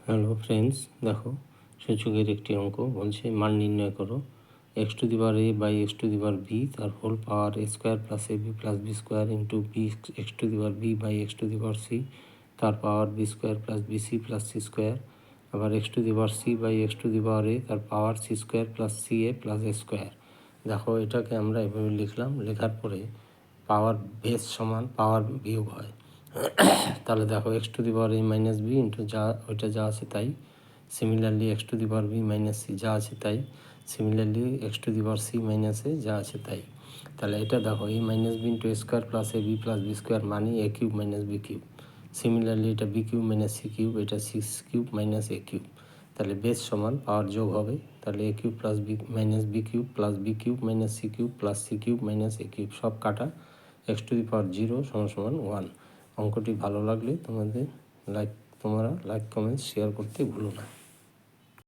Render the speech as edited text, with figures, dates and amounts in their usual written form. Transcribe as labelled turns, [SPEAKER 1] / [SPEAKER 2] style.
[SPEAKER 1] Hello friends, দেখো সূচকের একটি অঙ্ক বলছে মান নির্ণয় করো x to the power a by x to the power b তার whole power a square plus ab plus b square into b x to the power b by x to the power c তার power b square plus bc plus c square, আবার x to the power c by x to the power a তার power c square plus ca plus a square. দেখো এটাকে আমরা এভাবে লিখলাম, লেখার পরে পাওয়ার বেস সমান পাওয়ার বিয়োগ হয়। তাহলে দেখো x to the power a minus B into যা ওইটা যা আছে তাই, similarly x to the power B minus C যা আছে তাই, similarly x to the power C minus A যা আছে তাই। তাহলে এটা দেখো a minus B into A square plus A B plus B square মানে A cube minus B cube. Similarly এটা B cube minus C cube, এটা six cube minus A cube. তাহলে বেস সমান পাওয়ার যোগ হবে, তাহলে A cube plus B minus B cube plus B cube minus C cube plus C cube minus A cube সব কাটা, x to the পাওয়ার 0 সমান সমান 1। অঙ্কটি ভালো লাগলে তোমরা লাইক কমেন্টস শেয়ার করতে ভুলো না।